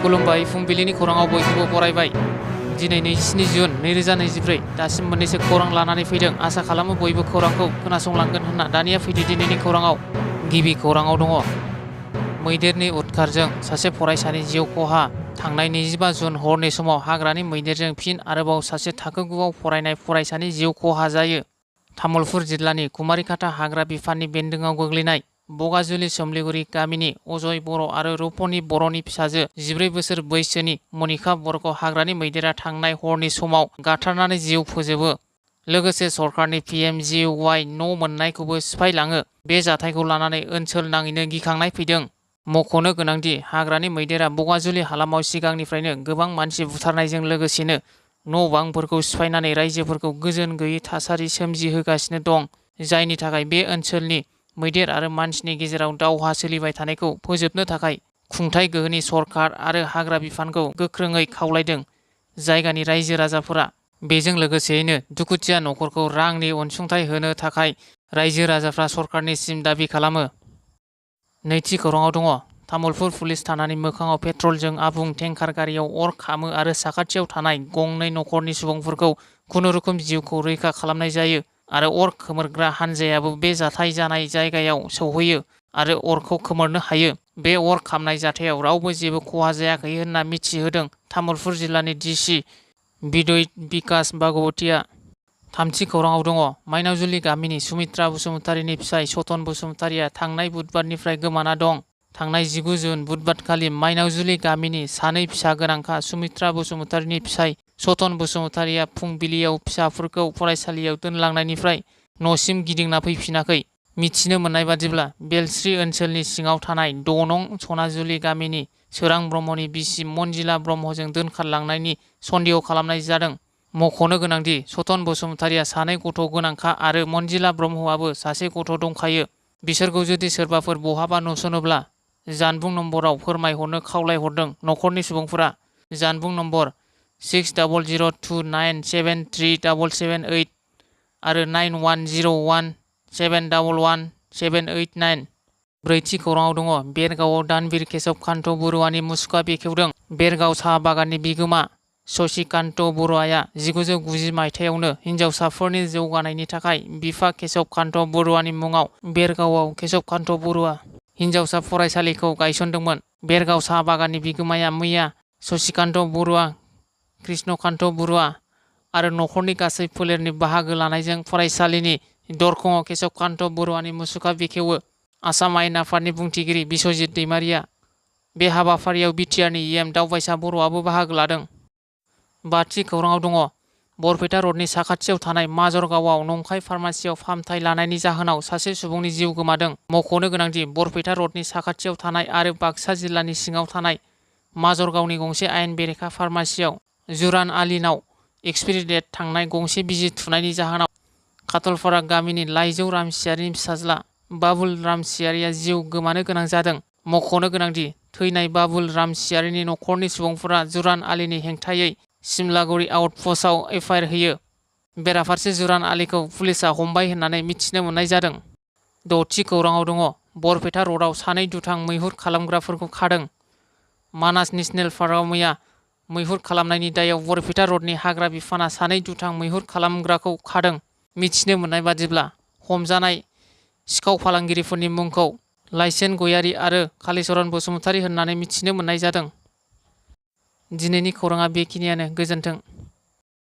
खुलुमबाय फुंबिलिनि खौराङाव बयखौबो बरायबाय। दिनै 27 जुन 2024 दासिम मोननैसो खौरां लानानै फैदों। आसा खालामो बयबो खौरांखौ खोनासंलांगोन होनना। दानिया फैदो दिनैनि खौराङाव। गिबि खौराङाव दङ मैदेरनि उदखारजों सासे फरायसानि जिउ खहा। थांनाय 25 जुन हरनि समाव हाग्रानि मैदेरजों फिन आरोबाव सासे थाखो 9आव फरायनाय फरायसानि जिउ खहा जायो। तामुलपुर जिल्लानि कुमारिकाटा हाग्रा बिफाननि बेन्दोंआव गोग्लैनाय बगाजुलि सोमलिगुरि गामिनि अजय बर' आरो रुपनि बर'नि फिसाजो 14 बोसोर बैसोनि मनिका बर'खौ हाग्रानि मैदेरा थांनाय हरनि समाव गाथारनानै जिउ फोजोबो। लोगोसे सरकारनि PMGY न' मोननायखौबो सिफायलाङो। बे जाथायखौ लानानै ओनसोल नाङैनो गिखांनाय फैदों। मख'नो गोनांदि हाग्रानि मैदेरा बगाजुलि हालामाव सिगांनिफ्रायनो गोबां मानसि बुथारनायजों लोगोसेनो न' बांफोरखौ सिफायनानै रायजोफोरखौ गोजोन गैयै थासारि सोमजिहोगासिनो दं। जायनि थाखाय बे ओनसोलनि मैदेर आरो मानसिनि गेजेराव दावहा सोलिबाय थानायखौ फोजोबनो थाखाय खुंथाय गोहोनि सरकार आरो हाग्रा बिफानखौ गोख्रोङै खावलायदों जायगानि रायजो राजाफोरा। बेजों लोगोसेयैनो दुखुथिया न'खरखौ रांनि अनसुंथाइ होनो थाखाय रायजो राजाफ्रा सरकारनिसिम दाबि खालामो। नैथि खौराङाव दङ तामुलपुर पुलिस थानानि मोखाङाव पेट्रलजों आबुं टेंकार गारियाव अर खामो आरो साखाथियाव थानाय गंनै न'खरनि सुबुंफोरखौ खुनुरुखुम जिउखौ रैखा खालामनाय जायो आरो अर खोमोरग्रा हानजायाबो बे जाथाय जानाय जायगायाव सौहैयो आरो अरखौ खोमोरनो हायो। बे अर खामनाय जाथायाव रावबो जेबो खहा जायाखै होनना मिथिहोदों तामुलपुर जिल्लानि DC बिदय बिकास भागवतीआ। थामथि खौराङाव दङ माइनावजुलि गामिनि सुमित्रा बसुमतारीनि फिसाय सतन बसुमतारीया थांनाय बुधबारनिफ्राय गोमाना दं। थांनाय 19 जुन बुधबारखालि माइनावजुलि गामिनि सानै फिसा गोनांखा सुमित्रा बसुमतारीनि फिसाय सतन बसुमतारीया फुंबिलियाव फिसाफोरखौ फरायसालियाव दोनलांनायनिफ्राय न'सिम गिदिंना फैफिनाखै। मिथिनो मोननाय बादिब्ला बेलस्रि ओनसोलनि सिङाव थानाय 6 नं सनाजुलि गामिनि सोरां ब्रह्मनि बिसि मन्जिला ब्रह्मजों दोनखारलांनायनि सन्देह खालामनाय जादों। मख'नो गोनांदि सतन बसुमतारीया सानै गथ' गोनांखा आरो मन्जिला ब्रह्मआबो सासे गथ' दंखायो। बिसोरखौ जुदि सोरबाफोर बहाबा नुसनोब्ला जानबुं नम्बराव फोरमायहरनो खावलायहरदों न'खरनि सुबुंफोरा। जानबुं नम्बर 6102973778 आरो 9101711789। ब्रैथि खौराङाव दङ बेरगावआव दानबीर केशव कान्त बरुवानि मुसुखा बेखेवदों। बेरगाव साहा बागाननि बिगोमा शशिकान्त बरुवाया 1990 मायथाइयावनो हिन्जावसाफोरनि जौगानायनि थाखाय बिफा केशव कान्त बरुवानि मुङाव बेरगावआव केशव कान्त बरुवा हिन्जावसा फरायसालिखौ गायसनदोंमोन। बेरगाव साहा बागाननि बिगोमाया मैया शशिकान्त बरुवा, कृष्णकान्त बरुवा आरो न'खरनि गासै फोलेरनि बाहागो लानायजों फरायसालिनि दरखंआव केशव कान्त बरुवानि मुसुखा बेखेवो। आसाम आयेन आफादनि बुंथिगिरि बिस्वजित दैमारिया बे हाबाफारियाव BTRनि EM दावबायसा बर'आबो बाहागो लादों। बाथि खौराङाव दङ बरपेटा रडनि साखाथियाव थानाय माजरगावआव नंखाय फार्मासियाव फाहामथाय लानायनि जाहोनाव सासे सुबुंनि जिउ गोमादों। मख'नो गोनांदि बरपेटा रडनि साखाथियाव थानाय आरो बाक्सा जिल्लानि सिङाव थानाय माजरगावनि गंसे आयेन बेरेखा फार्मासियाव जुरान आलीनाव एक्सपायरि डेट थांनाय गंसे बिजि थुनायनि जाहोनाव खाथलपारा गामिनि लाइजौ रामसियारिनि फिसाज्ला बाबुल रामसियारिया जिउ गोमानो गोनां जादों। मख'नो गोनांदि थैनाय बाबुल रामसियारिनि न'खरनि सुबुंफोरा जुरान आलीनि हेंथायै सिमलागुरि आउटपस्टआव FIR होयो। बेराफारसे जुरान आलीखौ पुलिसआ हमबाय होननानै मिथिनो मोननाय जादों। द'थि खौराङाव दङ बरपेटा रडआव सानै दुथां मैहुर खालामग्राफोरखौ खादों। मानास नेसनेल पार्कआव मैया मैहुर खालामनायनि दायाव बरपेटा रडनि हाग्रा बिफाना सानै दुथां मैहुर खालामग्राखौ खादों। मिथिनो मोननाय बादिब्ला हमजानाय सिखाव फालांगिरिफोरनि मुंखौ लाइसेन गयारि आरो कालीचरण बसुमतारी होननानै मिथिनो मोननाय जादों। दिनैनि खौराङा बेखिनियानो। गोजोन्थों।